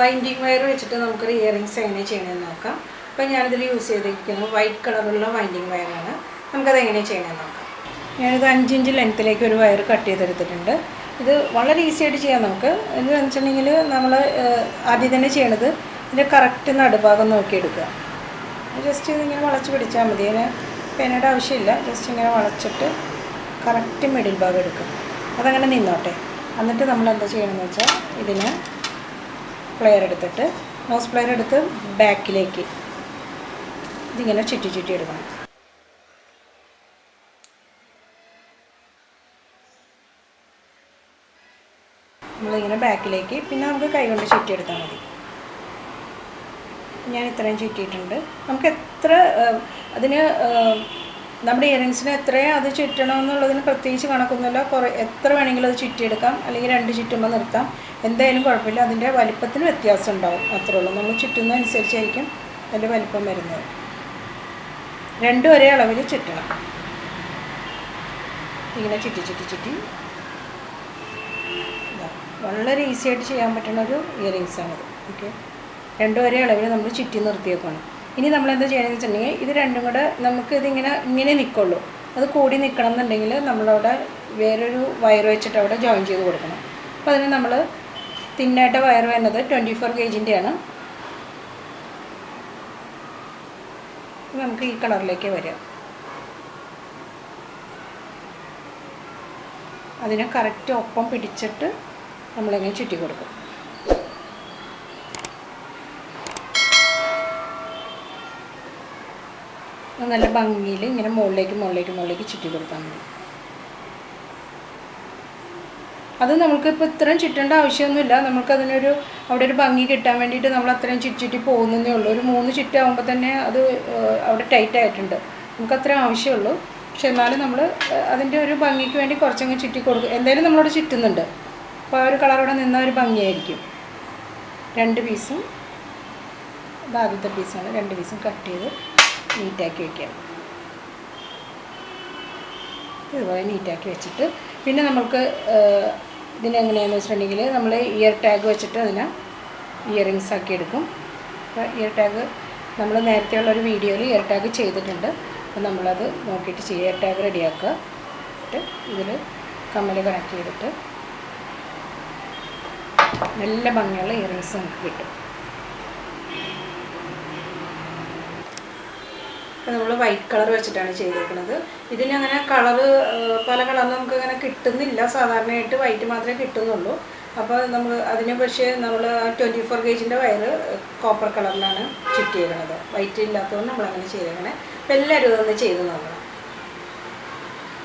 Winding wire വെച്ചിട്ട് നമുക്കൊരു earrings എങ്ങനെ ചെയ്യണമെന്ന് നോക്കാം. അപ്പോൾ ഞാനിതിൽ യൂസ് ചെയ്തിരിക്കുന്നത് വൈറ്റ് കളറുള്ള വൈൻഡിങ് വയറാണ്. നമുക്കത് എങ്ങനെ ചെയ്യണമെന്ന് നോക്കാം. ഞാനിത് 5 ഇഞ്ച് ലെങ്ത്തിലേക്ക് ഒരു വയർ കട്ട് ചെയ്തെടുത്തിട്ടുണ്ട്. ഇത് വളരെ ഈസി ആയിട്ട് ചെയ്യാം നമുക്ക്. എന്ന് വെച്ചിട്ടുണ്ടെങ്കിൽ നമ്മൾ ആദ്യം തന്നെ ചെയ്യണത് ഇതിൻ്റെ കറക്റ്റ് നടുഭാഗം നോക്കിയെടുക്കുക. ജസ്റ്റ് ഇതിങ്ങനെ വളച്ച് പിടിച്ചാൽ മതി. അതിന് പേനയുടെ ആവശ്യമില്ല. ജസ്റ്റ് ഇങ്ങനെ വളച്ചിട്ട് കറക്റ്റ് മിഡിൽ ഭാഗം എടുക്കുക. അതങ്ങനെ നിന്നോട്ടെ. എന്നിട്ട് നമ്മൾ എന്താ ചെയ്യണമെന്ന് വെച്ചാൽ ഇതിന് പ്ലെയർ എടുത്തിട്ട് നോസ് പ്ലെയർ എടുത്ത് ബാക്കിലേക്ക് ഇതിങ്ങനെ ചുറ്റി ചുറ്റി എടുക്കണം. നമ്മളിങ്ങനെ ബാക്കിലേക്ക് പിന്നെ നമുക്ക് കൈ കൊണ്ട് ചുറ്റിയെടുത്താൽ മതി. ഞാൻ ഇത്രയും ചുറ്റിയിട്ടുണ്ട്. നമുക്ക് എത്ര അതിന് നമ്മുടെ ഇയറിങ്സിന് എത്രയും അത് ചുറ്റണമെന്നുള്ളതിന് പ്രത്യേകിച്ച് കണക്കൊന്നുമില്ല. എത്ര വേണമെങ്കിലും അത് ചുറ്റിയെടുക്കാം, അല്ലെങ്കിൽ 2 ചുറ്റുമ്പോൾ നിർത്താം. എന്തായാലും കുഴപ്പമില്ല. അതിൻ്റെ വലിപ്പത്തിന് വ്യത്യാസം ഉണ്ടാവും, അത്രേ ഉള്ളൂ. നമ്മൾ ചുറ്റുന്നതനുസരിച്ചായിരിക്കും അതിൻ്റെ വലിപ്പം വരുന്നത്. 2 ഒരേ അളവിൽ ചുറ്റണം. ഇങ്ങനെ ചുറ്റി ചുറ്റി ചുറ്റി വളരെ ഈസി ആയിട്ട് ചെയ്യാൻ പറ്റുന്ന ഒരു ഇയറിങ്സാണിത്. ഓക്കെ, 2 ഒരേ അളവിൽ നമ്മൾ ചുറ്റി നിർത്തിയേക്കാണ്. ഇനി നമ്മളെന്താ ചെയ്യണമെന്ന് വെച്ചിട്ടുണ്ടെങ്കിൽ ഇത് രണ്ടും കൂടെ നമുക്ക് ഇങ്ങനെ നിൽക്കുള്ളൂ. അത് കൂടി നിൽക്കണം എന്നുണ്ടെങ്കിൽ നമ്മളവിടെ വേറൊരു വയർ വെച്ചിട്ട് അവിടെ ജോയിൻ ചെയ്ത് കൊടുക്കണം. അപ്പോൾ അതിന് നമ്മൾ തിന്നായിട്ട വയർ വരുന്നത് 24 ഗേജിൻ്റെയാണ്. നമുക്ക് ഈ കളറിലേക്ക് വരാം. അതിനെ കറക്റ്റ് ഒപ്പം പിടിച്ചിട്ട് നമ്മളിങ്ങനെ ചുറ്റി കൊടുക്കും. നല്ല ഭംഗിയിൽ ഇങ്ങനെ മുകളിലേക്ക് ചുറ്റി കൊടുത്താൽ മതി. അത് നമുക്കിപ്പോൾ ഇത്രയും ചുറ്റേണ്ട ആവശ്യമൊന്നുമില്ല. നമുക്കതിനൊരു അവിടെ ഒരു ഭംഗി കിട്ടാൻ വേണ്ടിയിട്ട് നമ്മൾ അത്രയും ചുറ്റി പോകുന്നതേ ഉള്ളൂ. ഒരു 3 ചുറ്റാകുമ്പോൾ തന്നെ അത് അവിടെ ടൈറ്റ് ആയിട്ടുണ്ട്. നമുക്കത്രയും ആവശ്യമുള്ളൂ. പക്ഷെ എന്നാലും നമ്മൾ അതിൻ്റെ ഒരു ഭംഗിക്ക് വേണ്ടി കുറച്ചങ്ങ് ചുറ്റി കൊടുക്കും. എന്തായാലും നമ്മളവിടെ ചുറ്റുന്നുണ്ട്. അപ്പോൾ ആ ഒരു കളറോടെ നിന്ന ഒരു ഭംഗിയായിരിക്കും. 2 പീസും ഇത് ആദ്യത്തെ പീസാണ്. 2 പീസും കട്ട് ചെയ്ത് നീറ്റാക്കി വയ്ക്കാം. ഇതുപോലെ നീറ്റാക്കി വെച്ചിട്ട് പിന്നെ നമുക്ക് ഇതിനെങ്ങനെയാണെന്ന് വെച്ചിട്ടുണ്ടെങ്കിൽ നമ്മൾ ഇയർ ടാഗ് വെച്ചിട്ട് അതിനെ ഇയറിങ്സ് ആക്കി എടുക്കും. അപ്പോൾ ഇയർ ടാഗ് നമ്മൾ നേരത്തെയുള്ളൊരു വീഡിയോയിൽ ഇയർ ടാഗ് ചെയ്തിട്ടുണ്ട്. അപ്പോൾ നമ്മളത് നോക്കിയിട്ട് ചെയ്യുക. ഇയർ ടാഗ് റെഡിയാക്കുക. എന്നിട്ട് ഇതിൽ കമ്മൽ കണക്ട് ചെയ്തിട്ട് നല്ല ഭംഗിയുള്ള ഇയറിങ്സ് നമുക്ക് കിട്ടും. അപ്പോൾ നമ്മൾ വൈറ്റ് കളർ വെച്ചിട്ടാണ് ചെയ്തിരിക്കുന്നത്. ഇതിനങ്ങനെ പല കളറിൽ നമുക്ക് അങ്ങനെ കിട്ടുന്നില്ല. സാധാരണയായിട്ട് വൈറ്റ് മാത്രമേ കിട്ടുന്നുള്ളൂ. അപ്പോൾ അതിന് പക്ഷേ നമ്മൾ 24 ഗേജിൻ്റെ വയർ കോപ്പർ കളറിലാണ് ചുറ്റിയിരിക്കുന്നത്. വൈറ്റ് ഇല്ലാത്തതുകൊണ്ട് നമ്മളങ്ങനെ ചെയ്തേക്കണേ. അപ്പോൾ എല്ലാവരും അതൊന്ന് ചെയ്ത് നോക്കണം.